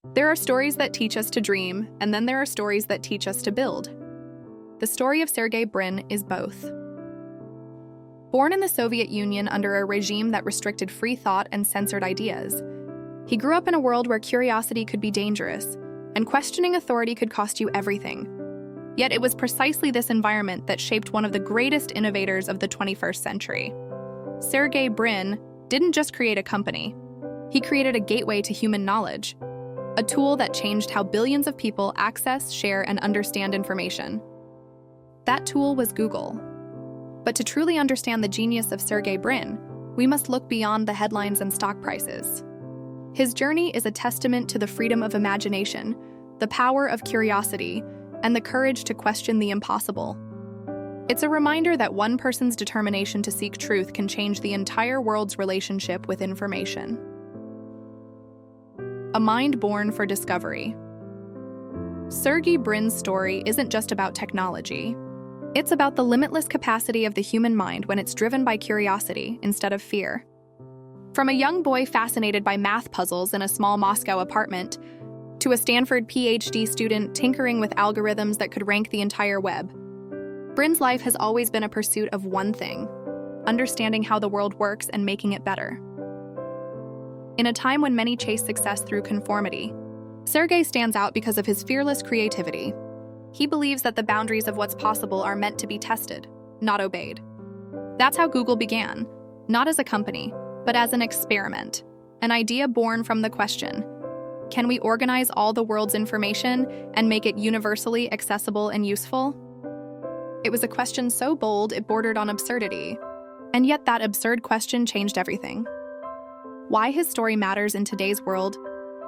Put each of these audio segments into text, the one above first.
There are stories that teach us to dream, and then there are stories that teach us to build. The story of Sergey Brin is both. Born in the Soviet Union under a regime that restricted free thought and censored ideas, he grew up in a world where curiosity could be dangerous, and questioning authority could cost you everything. Yet it was precisely this environment that shaped one of the greatest innovators of the 21st century. Sergey Brin didn't just create a company. He created a gateway to human knowledge, a tool that changed how billions of people access, share, and understand information. That tool was Google. But to truly understand the genius of Sergey Brin, we must look beyond the headlines and stock prices. His journey is a testament to the freedom of imagination, the power of curiosity, and the courage to question the impossible. It's a reminder that one person's determination to seek truth can change the entire world's relationship with information. A mind born for discovery. Sergey Brin's story isn't just about technology. It's about the limitless capacity of the human mind when it's driven by curiosity instead of fear. From a young boy fascinated by math puzzles in a small Moscow apartment, to a Stanford PhD student tinkering with algorithms that could rank the entire web, Brin's life has always been a pursuit of one thing: understanding how the world works and making it better. In a time when many chase success through conformity, Sergey stands out because of his fearless creativity. He believes that the boundaries of what's possible are meant to be tested, not obeyed. That's how Google began, not as a company, but as an experiment, an idea born from the question: can we organize all the world's information and make it universally accessible and useful? It was a question so bold it bordered on absurdity, and yet that absurd question changed everything. Why his story matters in today's world,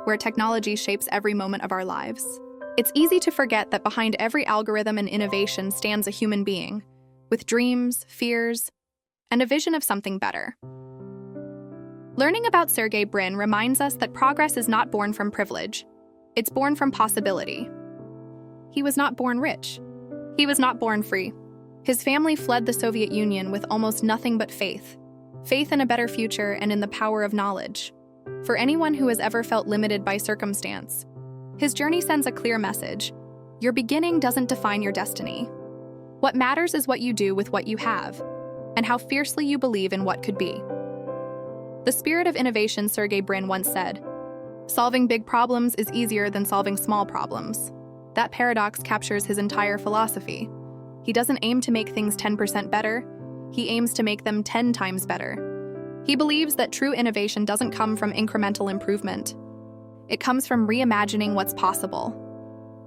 where technology shapes every moment of our lives. It's easy to forget that behind every algorithm and innovation stands a human being, with dreams, fears, and a vision of something better. Learning about Sergey Brin reminds us that progress is not born from privilege. It's born from possibility. He was not born rich. He was not born free. His family fled the Soviet Union with almost nothing but faith. Faith in a better future and in the power of knowledge. For anyone who has ever felt limited by circumstance, his journey sends a clear message: your beginning doesn't define your destiny. What matters is what you do with what you have, and how fiercely you believe in what could be. The spirit of innovation, Sergey Brin once said, "Solving big problems is easier than solving small problems." That paradox captures his entire philosophy. He doesn't aim to make things 10% better, he aims to make them 10 times better. He believes that true innovation doesn't come from incremental improvement. It comes from reimagining what's possible.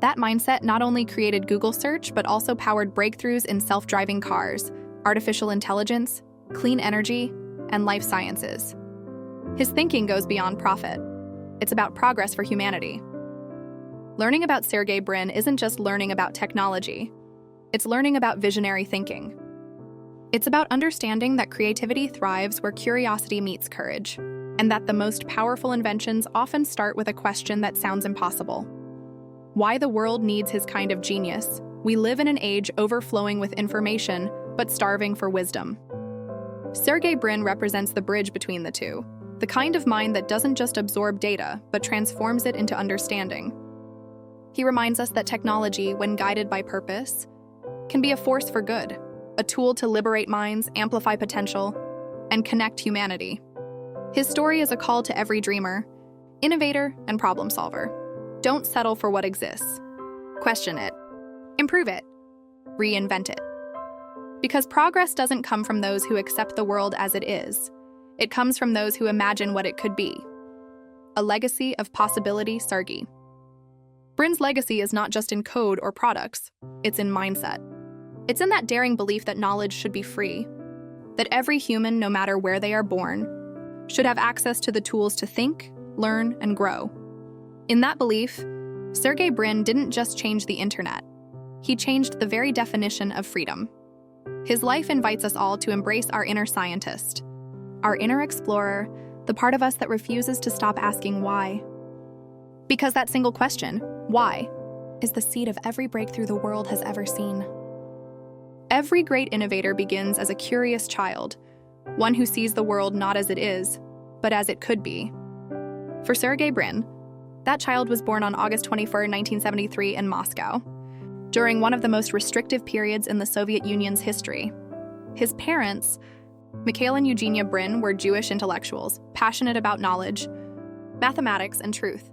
That mindset not only created Google search, but also powered breakthroughs in self-driving cars, artificial intelligence, clean energy, and life sciences. His thinking goes beyond profit. It's about progress for humanity. Learning about Sergey Brin isn't just learning about technology. It's learning about visionary thinking. It's about understanding that creativity thrives where curiosity meets courage, and that the most powerful inventions often start with a question that sounds impossible. Why the world needs his kind of genius. We live in an age overflowing with information, but starving for wisdom. Sergey Brin represents the bridge between the two, the kind of mind that doesn't just absorb data, but transforms it into understanding. He reminds us that technology, when guided by purpose, can be a force for good, a tool to liberate minds, amplify potential, and connect humanity. His story is a call to every dreamer, innovator, and problem solver. Don't settle for what exists. Question it, improve it, reinvent it. Because progress doesn't come from those who accept the world as it is. It comes from those who imagine what it could be. A legacy of possibility, Sergey. Brin's legacy is not just in code or products, it's in mindset. It's in that daring belief that knowledge should be free, that every human, no matter where they are born, should have access to the tools to think, learn, and grow. In that belief, Sergey Brin didn't just change the internet. He changed the very definition of freedom. His life invites us all to embrace our inner scientist, our inner explorer, the part of us that refuses to stop asking why. Because that single question, why, is the seed of every breakthrough the world has ever seen. Every great innovator begins as a curious child, one who sees the world not as it is, but as it could be. For Sergey Brin, That child was born on August 24, 1973, in Moscow, during one of the most restrictive periods in the Soviet Union's history. His parents, Mikhail and Eugenia Brin, were Jewish intellectuals, passionate about knowledge, mathematics, and truth.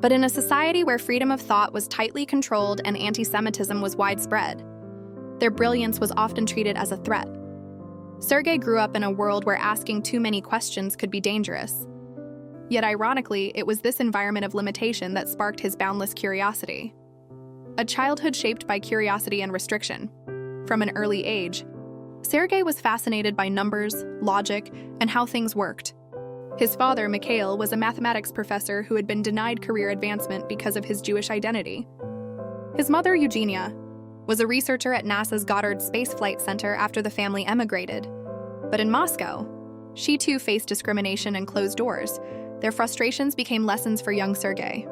But in a society where freedom of thought was tightly controlled and anti-Semitism was widespread, their brilliance was often treated as a threat. Sergey grew up in a world where asking too many questions could be dangerous. Yet ironically, it was this environment of limitation that sparked his boundless curiosity. A childhood shaped by curiosity and restriction. From an early age, Sergey was fascinated by numbers, logic, and how things worked. His father, Mikhail, was a mathematics professor who had been denied career advancement because of his Jewish identity. His mother, Eugenia, was a researcher at NASA's Goddard Space Flight Center after the family emigrated. But in Moscow, she too faced discrimination and closed doors. Their frustrations became lessons for young Sergey.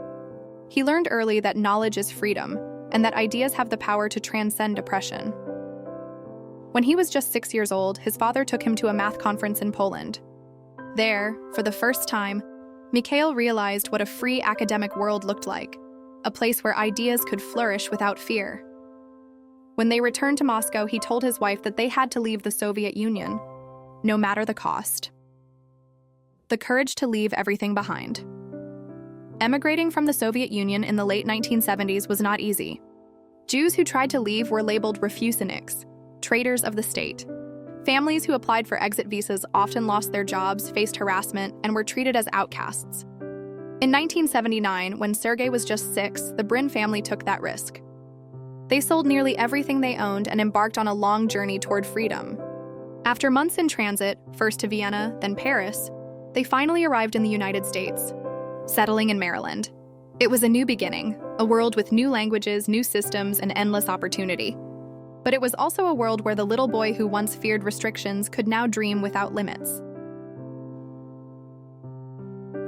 He learned early that knowledge is freedom, and that ideas have the power to transcend oppression. When he was just 6 years old, his father took him to a math conference in Poland. There, for the first time, Mikhail realized what a free academic world looked like, a place where ideas could flourish without fear. When they returned to Moscow, he told his wife that they had to leave the Soviet Union, no matter the cost. The courage to leave everything behind. Emigrating from the Soviet Union in the late 1970s was not easy. Jews who tried to leave were labeled refuseniks, traitors of the state. Families who applied for exit visas often lost their jobs, faced harassment, and were treated as outcasts. In 1979, when Sergey was just 6, the Brin family took that risk. They sold nearly everything they owned and embarked on a long journey toward freedom. After months in transit, first to Vienna, then Paris, they finally arrived in the United States, settling in Maryland. It was a new beginning, a world with new languages, new systems, and endless opportunity. But it was also a world where the little boy who once feared restrictions could now dream without limits.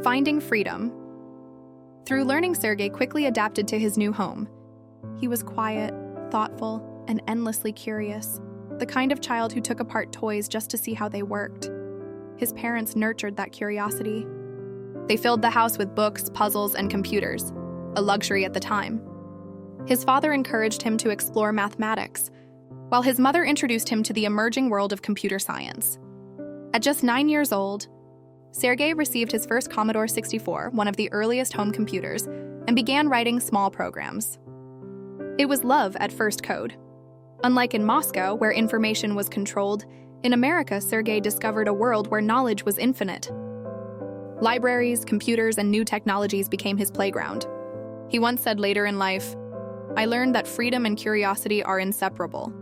Finding freedom. Through learning, Sergey quickly adapted to his new home. He was quiet, thoughtful, and endlessly curious, the kind of child who took apart toys just to see how they worked. His parents nurtured that curiosity. They filled the house with books, puzzles, and computers, a luxury at the time. His father encouraged him to explore mathematics, while his mother introduced him to the emerging world of computer science. At just 9 years old, Sergey received his first Commodore 64, one of the earliest home computers, and began writing small programs. It was love at first code. Unlike in Moscow, where information was controlled, in America, Sergey discovered a world where knowledge was infinite. Libraries, computers, and new technologies became his playground. He once said later in life, "I learned that freedom and curiosity are inseparable.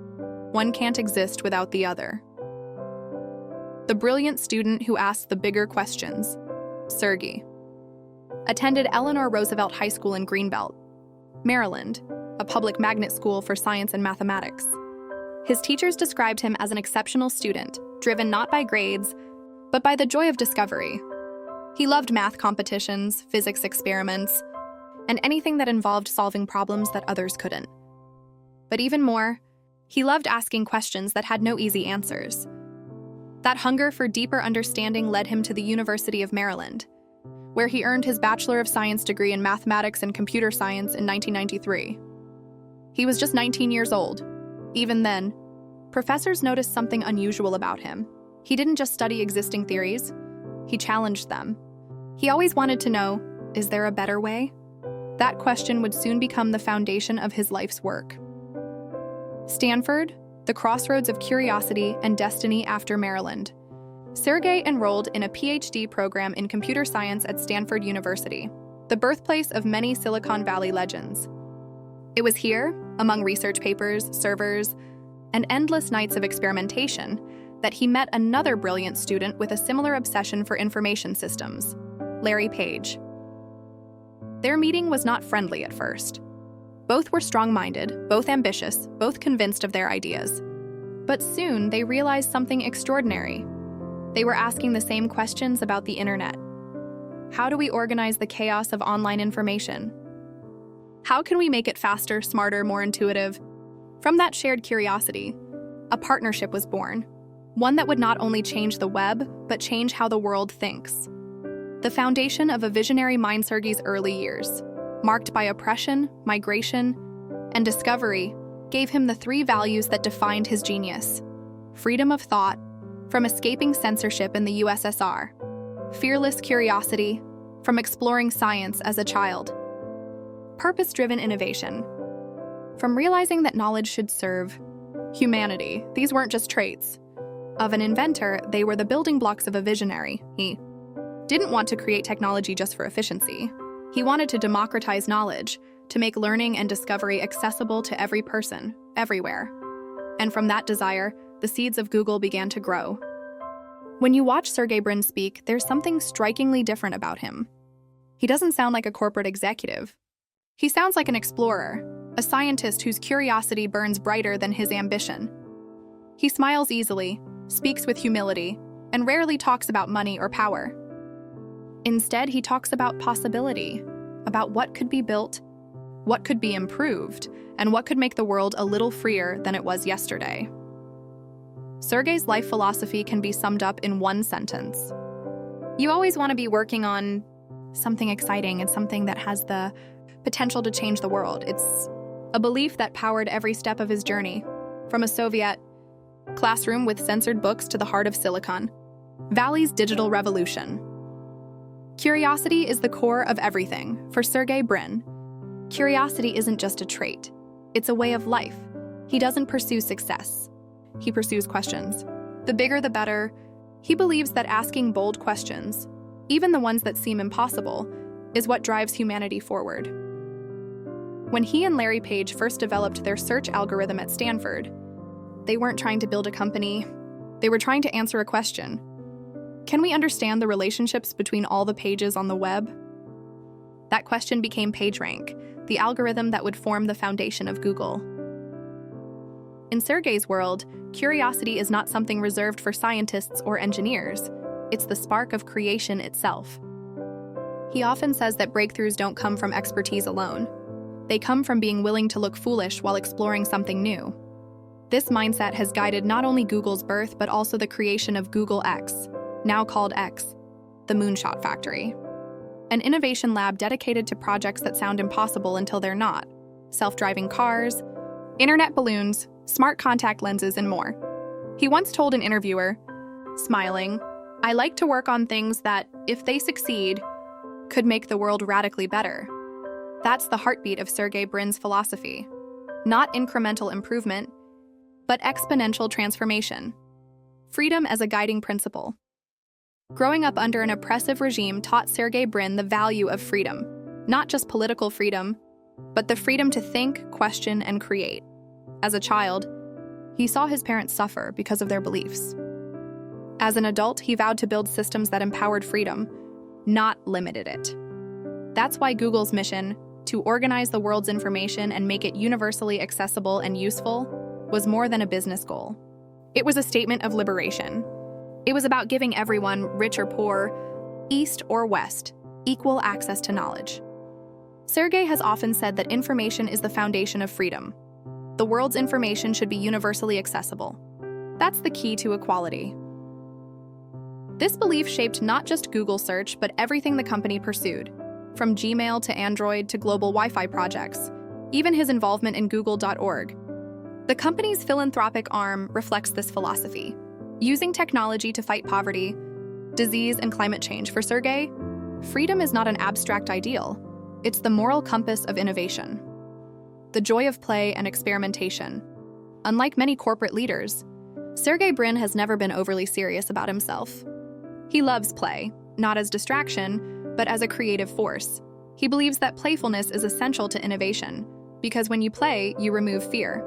One can't exist without the other." The brilliant student who asked the bigger questions, Sergey, attended Eleanor Roosevelt High School in Greenbelt, Maryland, a public magnet school for science and mathematics. His teachers described him as an exceptional student, driven not by grades, but by the joy of discovery. He loved math competitions, physics experiments, and anything that involved solving problems that others couldn't. But even more, he loved asking questions that had no easy answers. That hunger for deeper understanding led him to the University of Maryland, where he earned his Bachelor of Science degree in Mathematics and Computer Science in 1993. He was just 19 years old. Even then, professors noticed something unusual about him. He didn't just study existing theories, he challenged them. He always wanted to know, is there a better way? That question would soon become the foundation of his life's work. Stanford, the crossroads of curiosity and destiny after Maryland. Sergey enrolled in a PhD program in computer science at Stanford University, the birthplace of many Silicon Valley legends. It was here, among research papers, servers, and endless nights of experimentation, that he met another brilliant student with a similar obsession for information systems, Larry Page. Their meeting was not friendly at first. Both were strong-minded, both ambitious, both convinced of their ideas. But soon they realized something extraordinary. They were asking the same questions about the internet. How do we organize the chaos of online information? How can we make it faster, smarter, more intuitive? From that shared curiosity, a partnership was born, one that would not only change the web, but change how the world thinks. the foundation of a visionary mind. Sergey's early years, marked by oppression, migration, and discovery, gave him the three values that defined his genius: freedom of thought, from escaping censorship in the USSR; fearless curiosity, from exploring science as a child; purpose-driven innovation, from realizing that knowledge should serve humanity. These weren't just traits of an inventor, they were the building blocks of a visionary. He didn't want to create technology just for efficiency. He wanted to democratize knowledge, to make learning and discovery accessible to every person, everywhere. And from that desire, the seeds of Google began to grow. When you watch Sergey Brin speak, there's something strikingly different about him. He doesn't sound like a corporate executive. He sounds like an explorer, a scientist whose curiosity burns brighter than his ambition. He smiles easily, speaks with humility, and rarely talks about money or power. Instead, he talks about possibility, about what could be built, what could be improved, and what could make the world a little freer than it was yesterday. Sergey's life philosophy can be summed up in one sentence. You always want to be working on something exciting and something that has the potential to change the world. It's a belief that powered every step of his journey, from a Soviet classroom with censored books to the heart of Silicon Valley's digital revolution. Curiosity is the core of everything. For Sergey Brin, curiosity isn't just a trait, it's a way of life. He doesn't pursue success, he pursues questions. The bigger the better. He believes that asking bold questions, even the ones that seem impossible, is what drives humanity forward. When he and Larry Page first developed their search algorithm at Stanford, they weren't trying to build a company, they were trying to answer a question. Can we understand the relationships between all the pages on the web? That question became PageRank, the algorithm that would form the foundation of Google. In Sergey's world, curiosity is not something reserved for scientists or engineers. It's the spark of creation itself. He often says that breakthroughs don't come from expertise alone. They come from being willing to look foolish while exploring something new. This mindset has guided not only Google's birth, but also the creation of Google X, now called X, the Moonshot Factory, an innovation lab dedicated to projects that sound impossible until they're not: self-driving cars, internet balloons, smart contact lenses, and more. He once told an interviewer, smiling, "I like to work on things that, if they succeed, could make the world radically better." That's the heartbeat of Sergey Brin's philosophy. Not incremental improvement, but exponential transformation. Freedom as a guiding principle. Growing up under an oppressive regime taught Sergey Brin the value of freedom, not just political freedom, but the freedom to think, question, and create. As a child, he saw his parents suffer because of their beliefs. As an adult, he vowed to build systems that empowered freedom, not limited it. That's why Google's mission, to organize the world's information and make it universally accessible and useful, was more than a business goal. It was a statement of liberation. It was about giving everyone, rich or poor, east or west, equal access to knowledge. Sergey has often said that information is the foundation of freedom. The world's information should be universally accessible. That's the key to equality. This belief shaped not just Google search, but everything the company pursued, from Gmail to Android to global Wi-Fi projects, even his involvement in Google.org. The company's philanthropic arm reflects this philosophy, using technology to fight poverty, disease, and climate change. For Sergey, freedom is not an abstract ideal. It's the moral compass of innovation, the joy of play and experimentation. Unlike many corporate leaders, Sergey Brin has never been overly serious about himself. He loves play, not as distraction, but as a creative force. He believes that playfulness is essential to innovation, because when you play, you remove fear.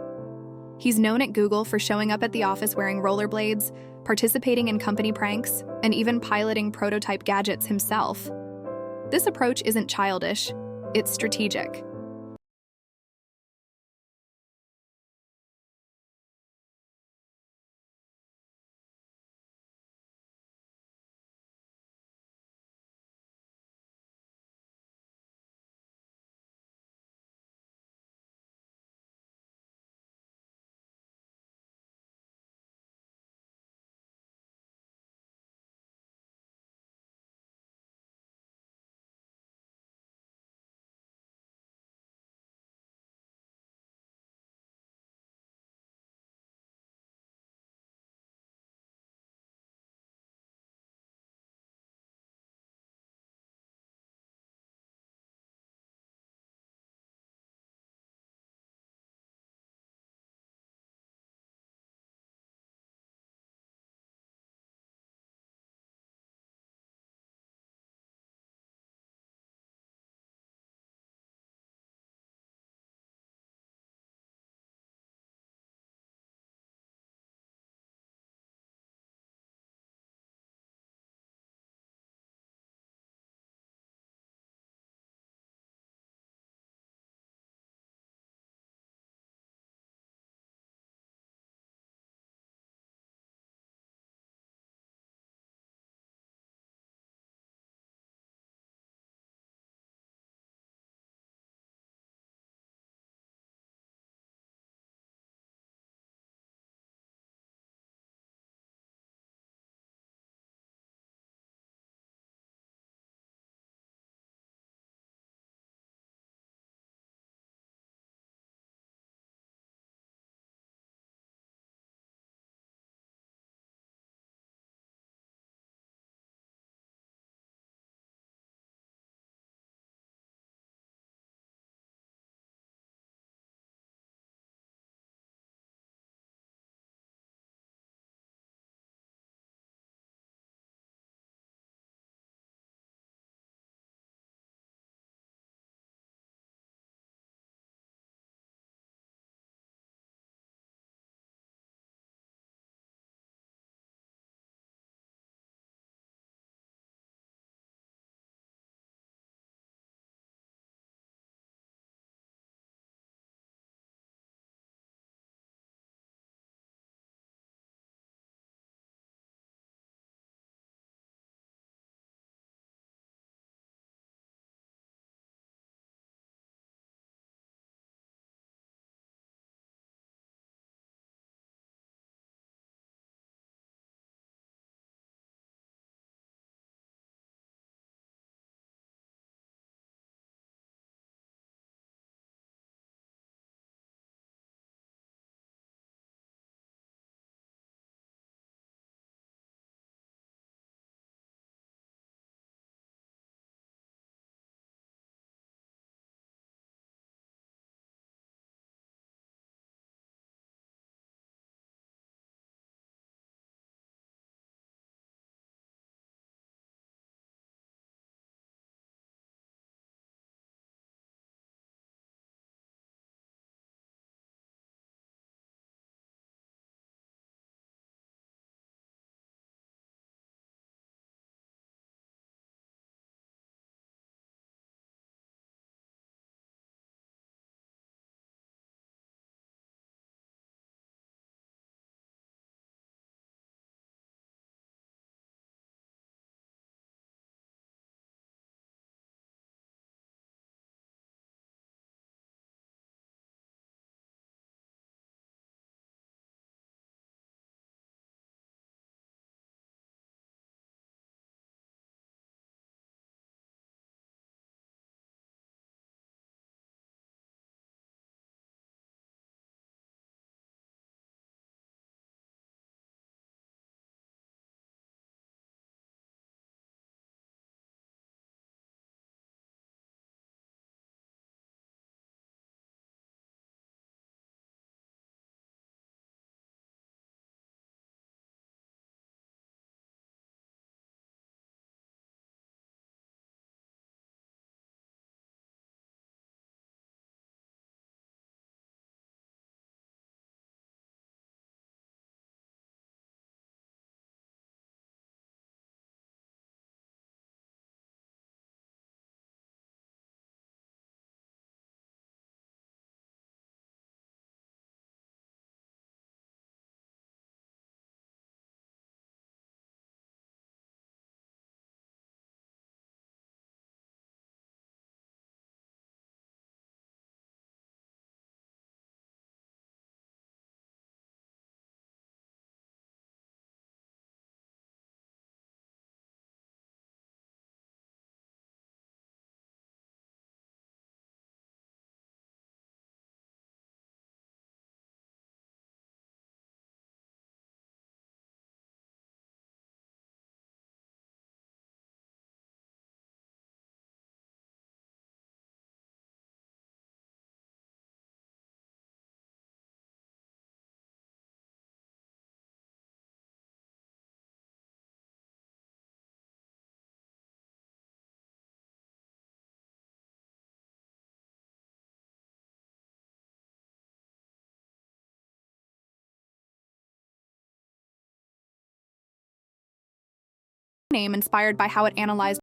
He's known at Google for showing up at the office wearing rollerblades, participating in company pranks, and even piloting prototype gadgets himself. This approach isn't childish, it's strategic. name inspired by how it analyzed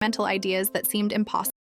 mental ideas that seemed impossible.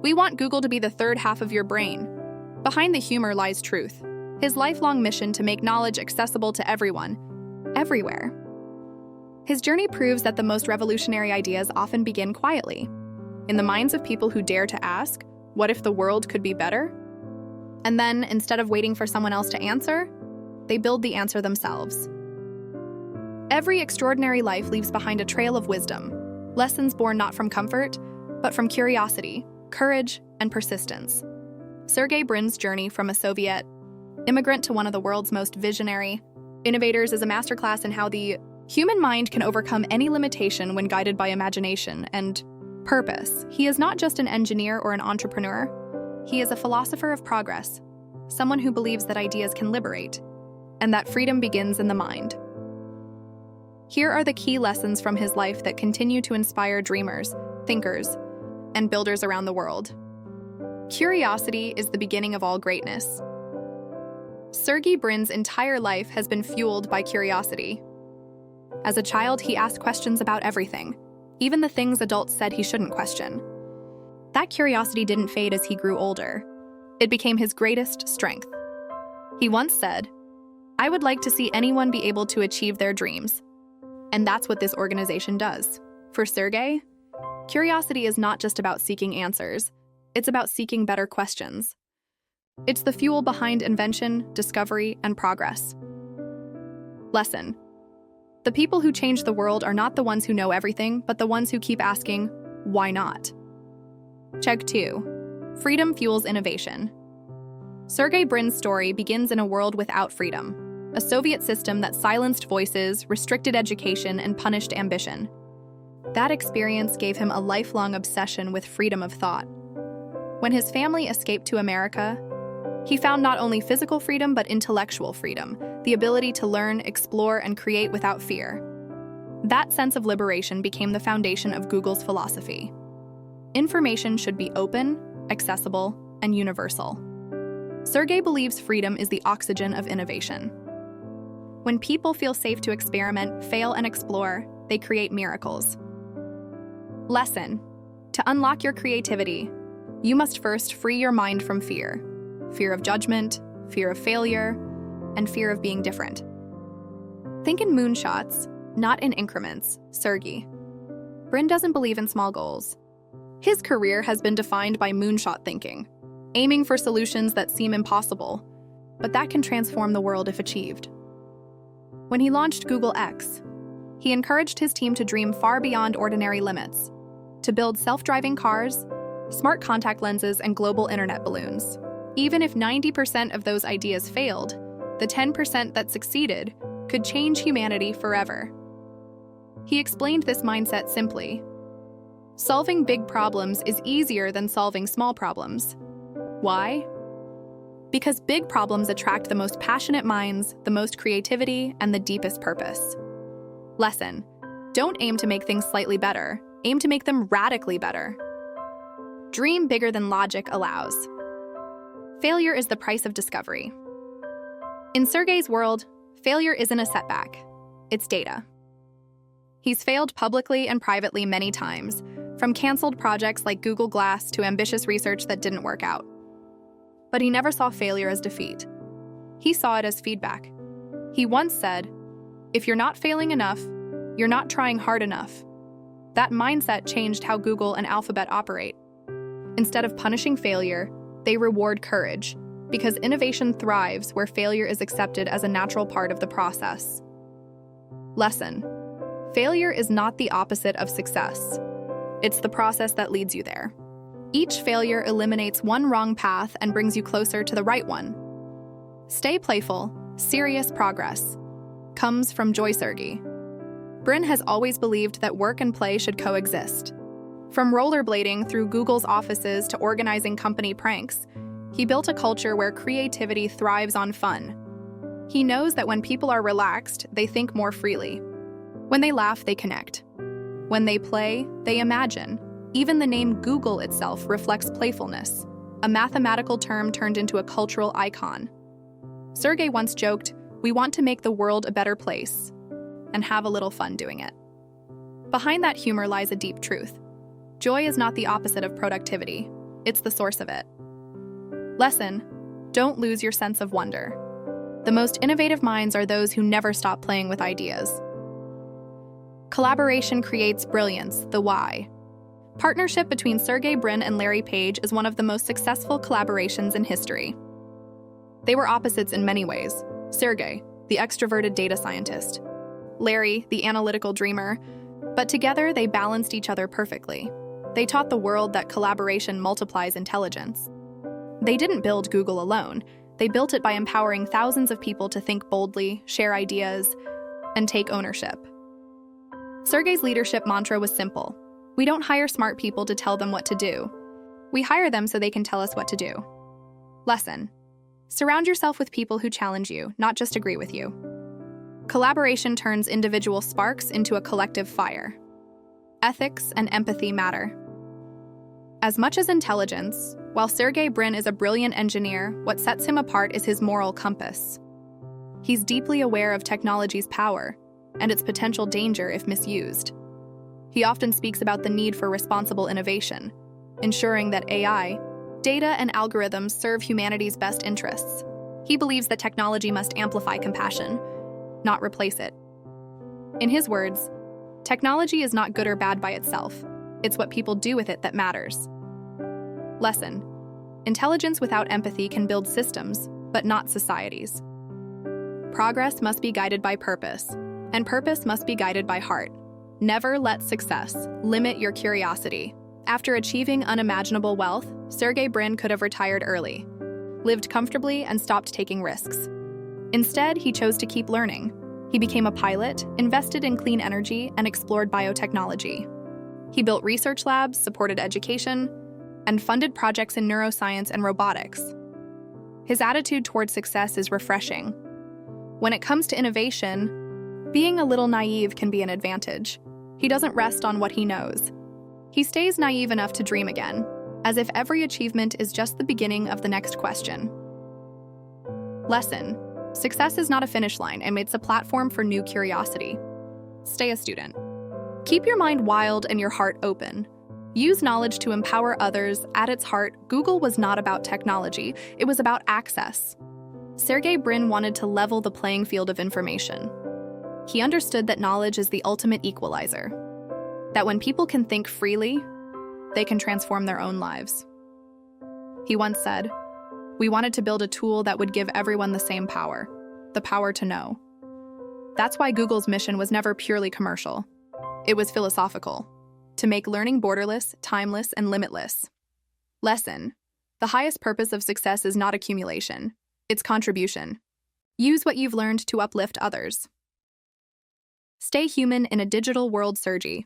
We want Google to be the third half of your brain. Behind the humor lies truth, his lifelong mission to make knowledge accessible to everyone, everywhere. His journey proves that the most revolutionary ideas often begin quietly, in the minds of people who dare to ask, what if the world could be better? And then, instead of waiting for someone else to answer, they build the answer themselves. Every extraordinary life leaves behind a trail of wisdom, lessons born not from comfort, but from curiosity, courage, and persistence. Sergey Brin's journey from a Soviet immigrant to one of the world's most visionary innovators is a masterclass in how the human mind can overcome any limitation when guided by imagination and purpose. He is not just an engineer or an entrepreneur. He is a philosopher of progress, someone who believes that ideas can liberate, and that freedom begins in the mind. Here are the key lessons from his life that continue to inspire dreamers, thinkers, and builders around the world. Curiosity is the beginning of all greatness. Sergey Brin's entire life has been fueled by curiosity. As a child, he asked questions about everything, even the things adults said he shouldn't question. That curiosity didn't fade as he grew older. It became his greatest strength. He once said, "I would like to see anyone be able to achieve their dreams." And that's what this organization does. For Sergey, curiosity is not just about seeking answers. It's about seeking better questions. It's the fuel behind invention, discovery, and progress. Lesson: the people who change the world are not the ones who know everything, but the ones who keep asking, why not? Check 2. Freedom fuels innovation. Sergey Brin's story begins in a world without freedom, a Soviet system that silenced voices, restricted education, and punished ambition. That experience gave him a lifelong obsession with freedom of thought. When his family escaped to America, he found not only physical freedom but intellectual freedom, the ability to learn, explore, and create without fear. That sense of liberation became the foundation of Google's philosophy. Information should be open, accessible, and universal. Sergey believes freedom is the oxygen of innovation. When people feel safe to experiment, fail, and explore, they create miracles. Lesson: to unlock your creativity, you must first free your mind from fear. Fear of judgment, fear of failure, and fear of being different. Think in moonshots, not in increments, Sergey. Brin doesn't believe in small goals. His career has been defined by moonshot thinking, aiming for solutions that seem impossible, but that can transform the world if achieved. When he launched Google X, he encouraged his team to dream far beyond ordinary limits, to build self-driving cars, smart contact lenses, and global internet balloons. Even if 90% of those ideas failed, the 10% that succeeded could change humanity forever. He explained this mindset simply: solving big problems is easier than solving small problems. Why? Because big problems attract the most passionate minds, the most creativity, and the deepest purpose. Lesson: don't aim to make things slightly better, aim to make them radically better. Dream bigger than logic allows. Failure is the price of discovery. In Sergey's world, failure isn't a setback, it's data. He's failed publicly and privately many times, from canceled projects like Google Glass to ambitious research that didn't work out. But he never saw failure as defeat. He saw it as feedback. He once said, "If you're not failing enough, you're not trying hard enough." That mindset changed how Google and Alphabet operate. Instead of punishing failure, they reward courage, because innovation thrives where failure is accepted as a natural part of the process. Lesson: failure is not the opposite of success. It's the process that leads you there. Each failure eliminates one wrong path and brings you closer to the right one. Stay playful, serious progress comes from joy. Sergey Brin has always believed that work and play should coexist. From rollerblading through Google's offices to organizing company pranks, he built a culture where creativity thrives on fun. He knows that when people are relaxed, they think more freely. When they laugh, they connect. When they play, they imagine. Even the name Google itself reflects playfulness, a mathematical term turned into a cultural icon. Sergey once joked, "We want to make the world a better place," and have a little fun doing it. Behind that humor lies a deep truth. Joy is not the opposite of productivity. it's the source of it. Lesson: don't lose your sense of wonder. The most innovative minds are those who never stop playing with ideas. Collaboration creates brilliance, the why. Partnership between Sergey Brin and Larry Page is one of the most successful collaborations in history. They were opposites in many ways. Sergey, the extroverted data scientist. Larry, the analytical dreamer. But together, they balanced each other perfectly. They taught the world that collaboration multiplies intelligence. They didn't build Google alone. They built it by empowering thousands of people to think boldly, share ideas, and take ownership. Sergey's leadership mantra was simple. We don't hire smart people to tell them what to do. We hire them so they can tell us what to do. Lesson: surround yourself with people who challenge you, not just agree with you. Collaboration turns individual sparks into a collective fire. Ethics and empathy matter. As much as intelligence, while Sergey Brin is a brilliant engineer, what sets him apart is his moral compass. He's deeply aware of technology's power and its potential danger if misused. He often speaks about the need for responsible innovation, ensuring that AI, data, and algorithms serve humanity's best interests. He believes that technology must amplify compassion, not replace it. In his words, technology is not good or bad by itself. It's what people do with it that matters. Lesson: intelligence without empathy can build systems, but not societies. Progress must be guided by purpose, and purpose must be guided by heart. Never let success limit your curiosity. After achieving unimaginable wealth, Sergey Brin could have retired early, lived comfortably, and stopped taking risks. Instead, he chose to keep learning. He became a pilot, invested in clean energy, and explored biotechnology. He built research labs, supported education, and funded projects in neuroscience and robotics. His attitude toward success is refreshing. When it comes to innovation, being a little naive can be an advantage. He doesn't rest on what he knows. He stays naive enough to dream again, as if every achievement is just the beginning of the next question. Lesson: success is not a finish line, and it's a platform for new curiosity. Stay a student. Keep your mind wild and your heart open. Use knowledge to empower others. At its heart, Google was not about technology, it was about access. Sergey Brin wanted to level the playing field of information. He understood that knowledge is the ultimate equalizer, that when people can think freely, they can transform their own lives. He once said, "We wanted to build a tool that would give everyone the same power, the power to know." That's why Google's mission was never purely commercial. It was philosophical, to make learning borderless, timeless, and limitless. Lesson: the highest purpose of success is not accumulation, it's contribution. Use what you've learned to uplift others. Stay human in a digital world. Sergey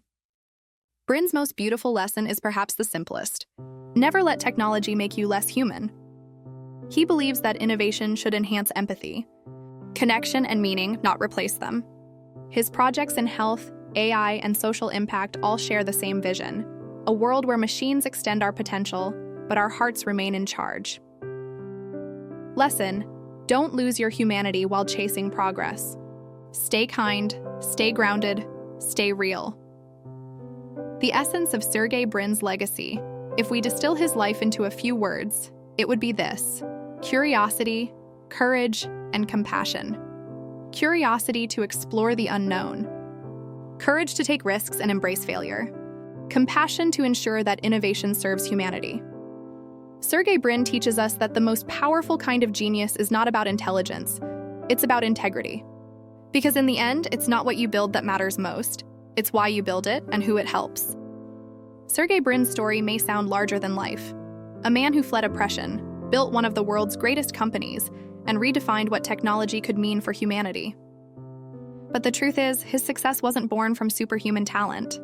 Brin's most beautiful lesson is perhaps the simplest. Never let technology make you less human. He believes that innovation should enhance empathy, connection, and meaning, not replace them. His projects in health, AI, and social impact all share the same vision: a world where machines extend our potential, but our hearts remain in charge. Lesson: don't lose your humanity while chasing progress. Stay kind, stay grounded, stay real. The essence of Sergey Brin's legacy, if we distill his life into a few words, it would be this: curiosity, courage, and compassion. Curiosity to explore the unknown. Courage to take risks and embrace failure. Compassion to ensure that innovation serves humanity. Sergey Brin teaches us that the most powerful kind of genius is not about intelligence, it's about integrity. Because in the end, it's not what you build that matters most, it's why you build it and who it helps. Sergey Brin's story may sound larger than life. A man who fled oppression, built one of the world's greatest companies, and redefined what technology could mean for humanity. But the truth is, his success wasn't born from superhuman talent.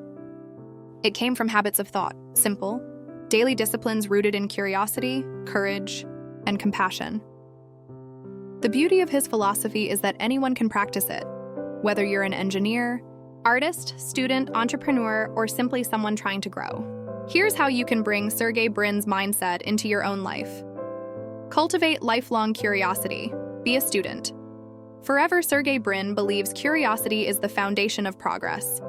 It came from habits of thought, simple, daily disciplines rooted in curiosity, courage, and compassion. The beauty of his philosophy is that anyone can practice it, whether you're an engineer, artist, student, entrepreneur, or simply someone trying to grow. Here's how you can bring Sergey Brin's mindset into your own life. Cultivate lifelong curiosity. Be a student. Forever, Sergey Brin believes curiosity is the foundation of progress.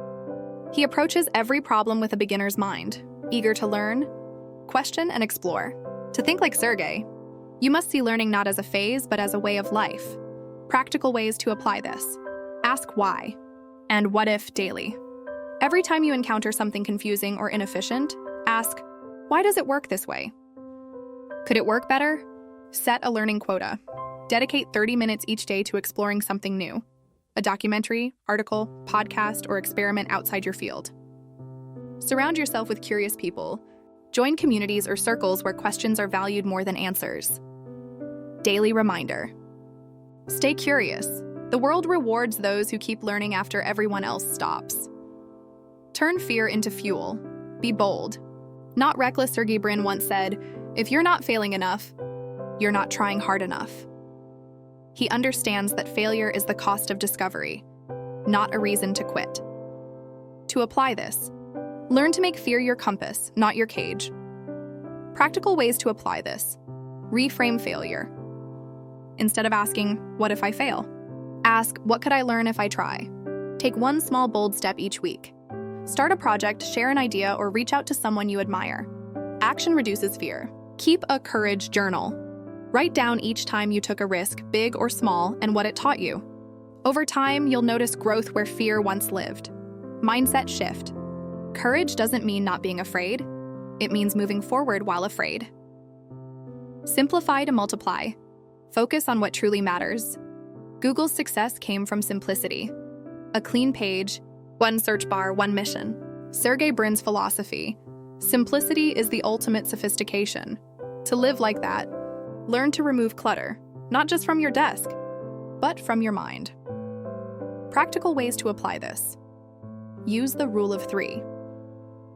He approaches every problem with a beginner's mind, eager to learn, Question and explore. To think like Sergey, you must see learning not as a phase, but as a way of life. Practical ways to apply this. Ask why and what if daily. Every time you encounter something confusing or inefficient, ask, why does it work this way? Could it work better? Set a learning quota. Dedicate 30 minutes each day to exploring something new. A documentary, article, podcast, or experiment outside your field. Surround yourself with curious people. Join communities or circles where questions are valued more than answers. Daily reminder. Stay curious. The world rewards those who keep learning after everyone else stops. Turn fear into fuel. Be bold. Not reckless Sergey Brin once said, if you're not failing enough, you're not trying hard enough. He understands that failure is the cost of discovery, not a reason to quit. To apply this, learn to make fear your compass, not your cage. Practical ways to apply this. Reframe failure. Instead of asking, what if I fail? Ask, what could I learn if I try? Take one small, bold step each week. Start a project, share an idea, or reach out to someone you admire. Action reduces fear. Keep a courage journal. Write down each time you took a risk, big or small, and what it taught you. Over time, you'll notice growth where fear once lived. Mindset shift. Courage doesn't mean not being afraid. It means moving forward while afraid. Simplify to multiply. Focus on what truly matters. Google's success came from simplicity. A clean page, one search bar, one mission. Sergey Brin's philosophy. Simplicity is the ultimate sophistication. To live like that, learn to remove clutter, not just from your desk, but from your mind. Practical ways to apply this. Use the rule of 3.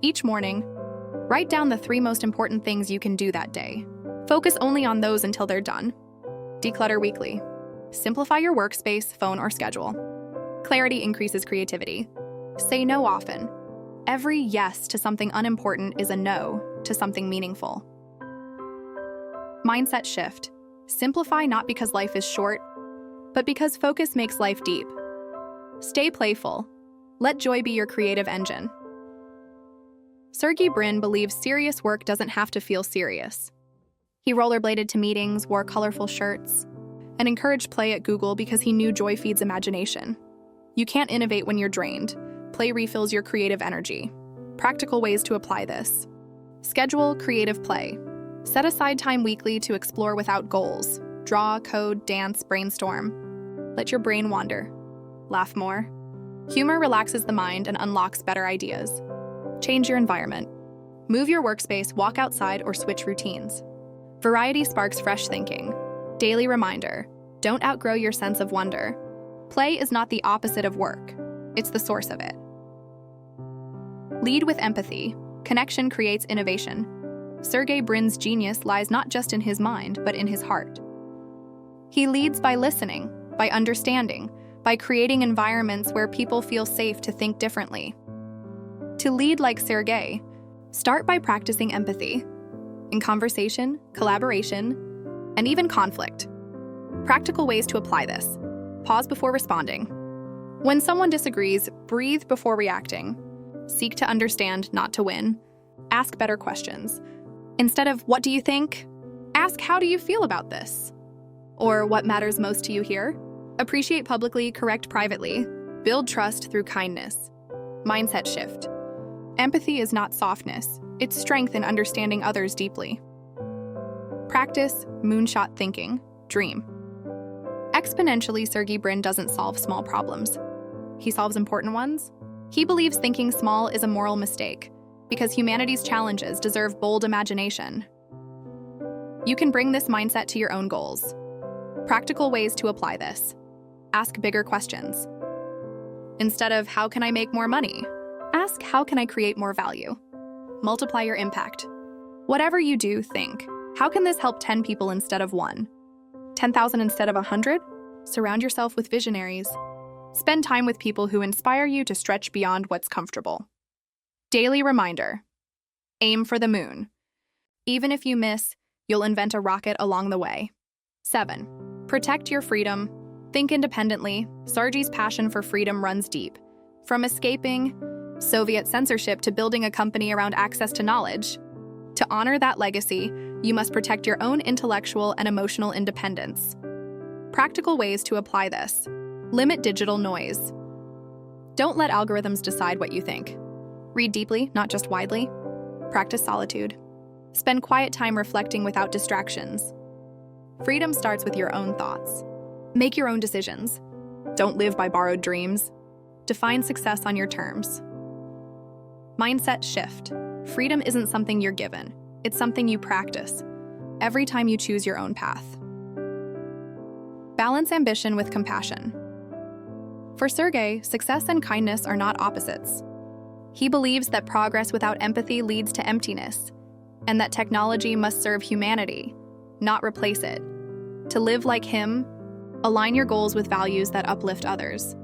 Each morning, write down the 3 most important things you can do that day. Focus only on those until they're done. Declutter weekly. Simplify your workspace, phone, or schedule. Clarity increases creativity. Say no often. Every yes to something unimportant is a no to something meaningful. Mindset shift. Simplify not because life is short, but because focus makes life deep. Stay playful. Let joy be your creative engine. Sergey Brin believes serious work doesn't have to feel serious. He rollerbladed to meetings, wore colorful shirts, and encouraged play at Google because he knew joy feeds imagination. You can't innovate when you're drained. Play refills your creative energy. Practical ways to apply this. Schedule creative play. Set aside time weekly to explore without goals. Draw, code, dance, brainstorm. Let your brain wander. Laugh more. Humor relaxes the mind and unlocks better ideas. Change your environment. Move your workspace, walk outside, or switch routines. Variety sparks fresh thinking. Daily reminder. Don't outgrow your sense of wonder. Play is not the opposite of work. It's the source of it. Lead with empathy. Connection creates innovation. Sergey Brin's genius lies not just in his mind, but in his heart. He leads by listening, by understanding, by creating environments where people feel safe to think differently. To lead like Sergey, start by practicing empathy. In conversation, collaboration, and even conflict. Practical ways to apply this. Pause before responding. When someone disagrees, breathe before reacting. Seek to understand, not to win. Ask better questions. Instead of, what do you think? Ask, how do you feel about this? Or, what matters most to you here? Appreciate publicly, correct privately. Build trust through kindness. Mindset shift. Empathy is not softness. It's strength in understanding others deeply. Practice moonshot thinking. Dream. Exponentially, Sergey Brin doesn't solve small problems. He solves important ones. He believes thinking small is a moral mistake, because humanity's challenges deserve bold imagination. You can bring this mindset to your own goals. Practical ways to apply this. Ask bigger questions. Instead of, how can I make more money? Ask, how can I create more value? Multiply your impact. Whatever you do, think, how can this help 10 people instead of 1? 10,000 instead of 100? Surround yourself with visionaries. Spend time with people who inspire you to stretch beyond what's comfortable. Daily reminder. Aim for the moon. Even if you miss, you'll invent a rocket along the way. 7. Protect your freedom. Think independently. Sergey's passion for freedom runs deep. From escaping Soviet censorship to building a company around access to knowledge. To honor that legacy, you must protect your own intellectual and emotional independence. Practical ways to apply this. Limit digital noise. Don't let algorithms decide what you think. Read deeply, not just widely. Practice solitude. Spend quiet time reflecting without distractions. Freedom starts with your own thoughts. Make your own decisions. Don't live by borrowed dreams. Define success on your terms. Mindset shift. Freedom isn't something you're given. It's something you practice every time you choose your own path. Balance ambition with compassion. For Sergey, success and kindness are not opposites. He believes that progress without empathy leads to emptiness, and that technology must serve humanity, not replace it. To live like him, align your goals with values that uplift others.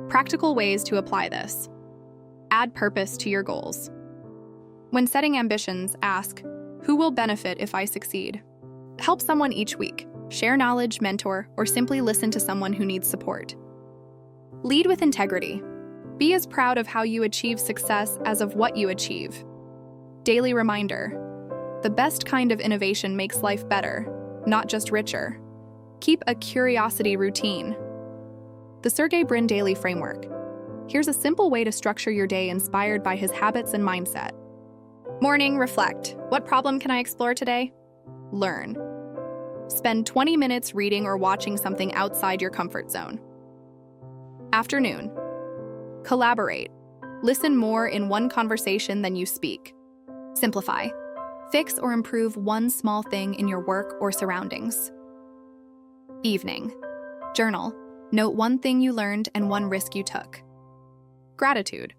Practical ways to apply this. Add purpose to your goals. When setting ambitions, ask, who will benefit if I succeed? Help someone each week. Share knowledge, mentor, or simply listen to someone who needs support. Lead with integrity. Be as proud of how you achieve success as of what you achieve. Daily reminder. The best kind of innovation makes life better, not just richer. Keep a curiosity routine. The Sergey Brin Daily Framework. Here's a simple way to structure your day inspired by his habits and mindset. Morning, reflect. What problem can I explore today? Learn. Spend 20 minutes reading or watching something outside your comfort zone. Afternoon. Collaborate. Listen more in one conversation than you speak. Simplify. Fix or improve one small thing in your work or surroundings. Evening. Journal. Note one thing you learned and one risk you took. Gratitude.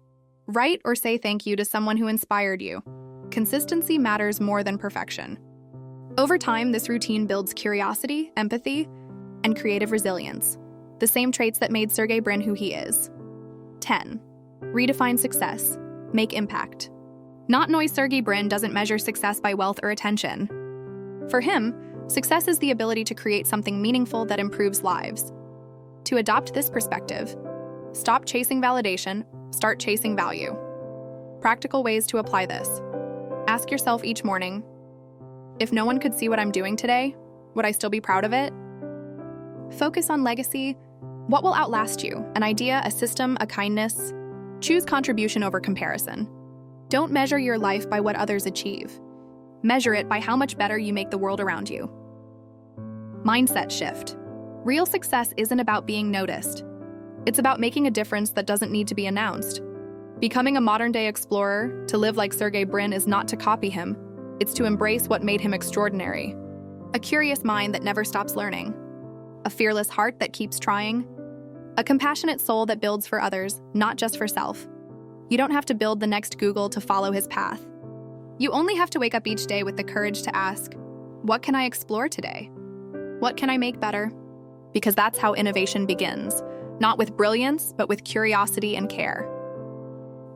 Write or say thank you to someone who inspired you. Consistency matters more than perfection. Over time, this routine builds curiosity, empathy, and creative resilience, the same traits that made Sergey Brin who he is. 10. Redefine success. Make impact. Not noise. Sergey Brin doesn't measure success by wealth or attention. For him, success is the ability to create something meaningful that improves lives. To adopt this perspective, stop chasing validation, start chasing value. Practical ways to apply this. Ask yourself each morning, if no one could see what I'm doing today, would I still be proud of it? Focus on legacy. What will outlast you? An idea, a system, a kindness? Choose contribution over comparison. Don't measure your life by what others achieve. Measure it by how much better you make the world around you. Mindset shift. Real success isn't about being noticed. It's about making a difference that doesn't need to be announced. Becoming a modern-day explorer, to live like Sergey Brin, is not to copy him. It's to embrace what made him extraordinary. A curious mind that never stops learning. A fearless heart that keeps trying. A compassionate soul that builds for others, not just for self. You don't have to build the next Google to follow his path. You only have to wake up each day with the courage to ask, what can I explore today? What can I make better? Because that's how innovation begins, not with brilliance, but with curiosity and care.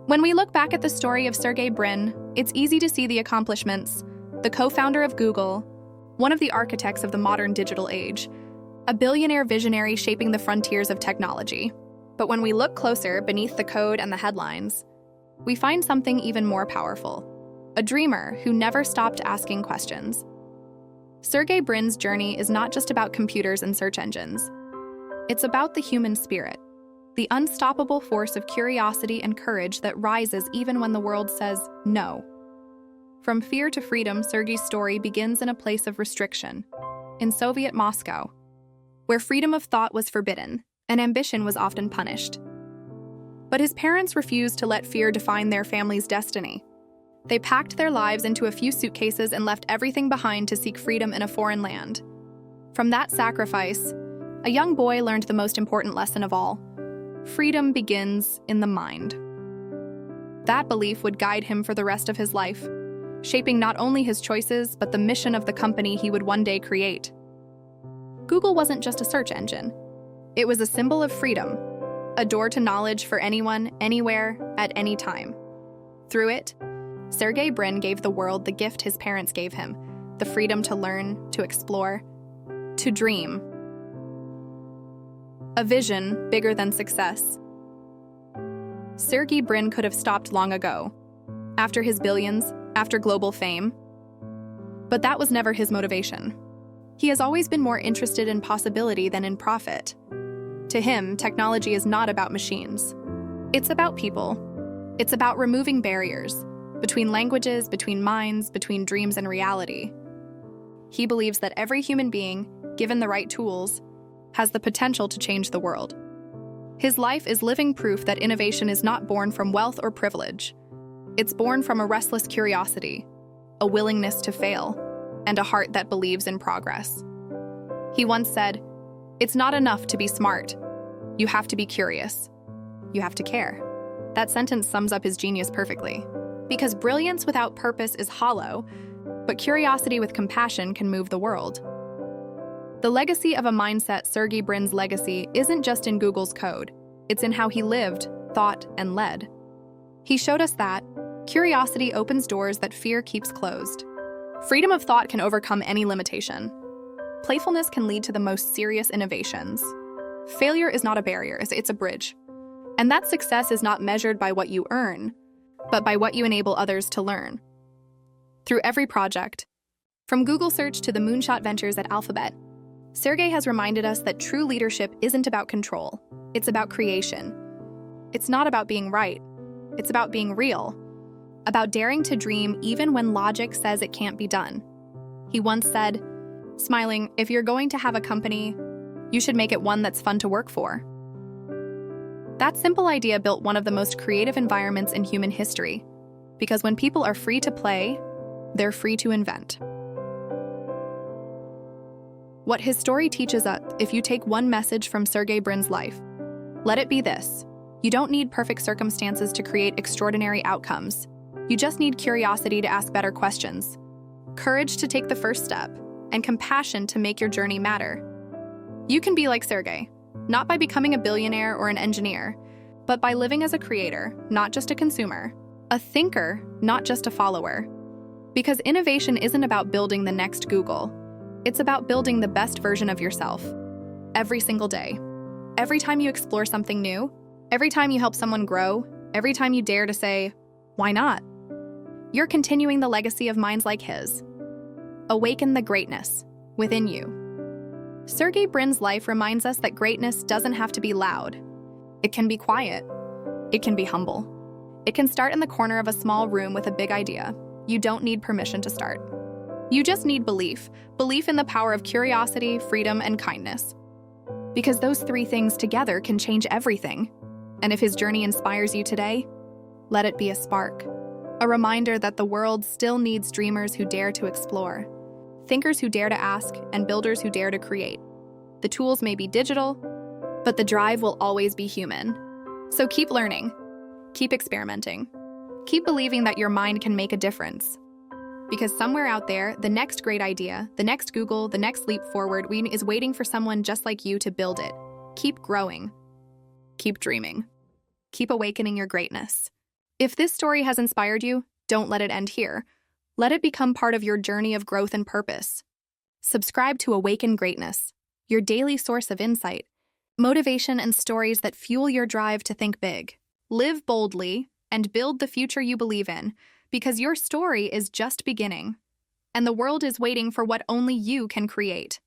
When we look back at the story of Sergey Brin, it's easy to see the accomplishments. The co-founder of Google, one of the architects of the modern digital age, a billionaire visionary shaping the frontiers of technology. But when we look closer beneath the code and the headlines, we find something even more powerful. A dreamer who never stopped asking questions. Sergey Brin's journey is not just about computers and search engines. It's about the human spirit, the unstoppable force of curiosity and courage that rises even when the world says no. From fear to freedom, Sergey's story begins in a place of restriction, in Soviet Moscow, where freedom of thought was forbidden and ambition was often punished. But his parents refused to let fear define their family's destiny. They packed their lives into a few suitcases and left everything behind to seek freedom in a foreign land. From that sacrifice, a young boy learned the most important lesson of all. Freedom begins in the mind. That belief would guide him for the rest of his life, shaping not only his choices, but the mission of the company he would one day create. Google wasn't just a search engine. It was a symbol of freedom, a door to knowledge for anyone, anywhere, at any time. Through it, Sergey Brin gave the world the gift his parents gave him, the freedom to learn, to explore, to dream. A vision bigger than success. Sergey Brin could have stopped long ago. After his billions, after global fame. But that was never his motivation. He has always been more interested in possibility than in profit. To him, technology is not about machines. It's about people. It's about removing barriers between languages, between minds, between dreams and reality. He believes that every human being, given the right tools, has the potential to change the world. His life is living proof that innovation is not born from wealth or privilege. It's born from a restless curiosity, a willingness to fail, and a heart that believes in progress. He once said, "It's not enough to be smart. You have to be curious. You have to care." That sentence sums up his genius perfectly. Because brilliance without purpose is hollow, but curiosity with compassion can move the world. The legacy of a mindset, Sergey Brin's legacy, isn't just in Google's code. It's in how he lived, thought, and led. He showed us that curiosity opens doors that fear keeps closed. Freedom of thought can overcome any limitation. Playfulness can lead to the most serious innovations. Failure is not a barrier, it's a bridge. And that success is not measured by what you earn, but by what you enable others to learn. Through every project, from Google Search to the moonshot ventures at Alphabet, Sergey has reminded us that true leadership isn't about control, it's about creation. It's not about being right, it's about being real, about daring to dream even when logic says it can't be done. He once said, smiling, "If you're going to have a company, you should make it one that's fun to work for." That simple idea built one of the most creative environments in human history, because when people are free to play, they're free to invent. What his story teaches us, if you take one message from Sergey Brin's life, let it be this: you don't need perfect circumstances to create extraordinary outcomes. You just need curiosity to ask better questions, courage to take the first step, and compassion to make your journey matter. You can be like Sergey, not by becoming a billionaire or an engineer, but by living as a creator, not just a consumer, a thinker, not just a follower. Because innovation isn't about building the next Google. It's about building the best version of yourself. Every single day. Every time you explore something new, every time you help someone grow, every time you dare to say, "Why not?" You're continuing the legacy of minds like his. Awaken the greatness within you. Sergey Brin's life reminds us that greatness doesn't have to be loud. It can be quiet. It can be humble. It can start in the corner of a small room with a big idea. You don't need permission to start. You just need belief. Belief in the power of curiosity, freedom, and kindness. Because those three things together can change everything. And if his journey inspires you today, let it be a spark. A reminder that the world still needs dreamers who dare to explore, thinkers who dare to ask, and builders who dare to create. The tools may be digital, but the drive will always be human. So keep learning, keep experimenting, keep believing that your mind can make a difference. Because somewhere out there, the next great idea, the next Google, the next leap forward is waiting for someone just like you to build it. Keep growing, keep dreaming, keep awakening your greatness. If this story has inspired you, don't let it end here. Let it become part of your journey of growth and purpose. Subscribe to Awaken Greatness, your daily source of insight, motivation, and stories that fuel your drive to think big. Live boldly and build the future you believe in, because your story is just beginning, and the world is waiting for what only you can create.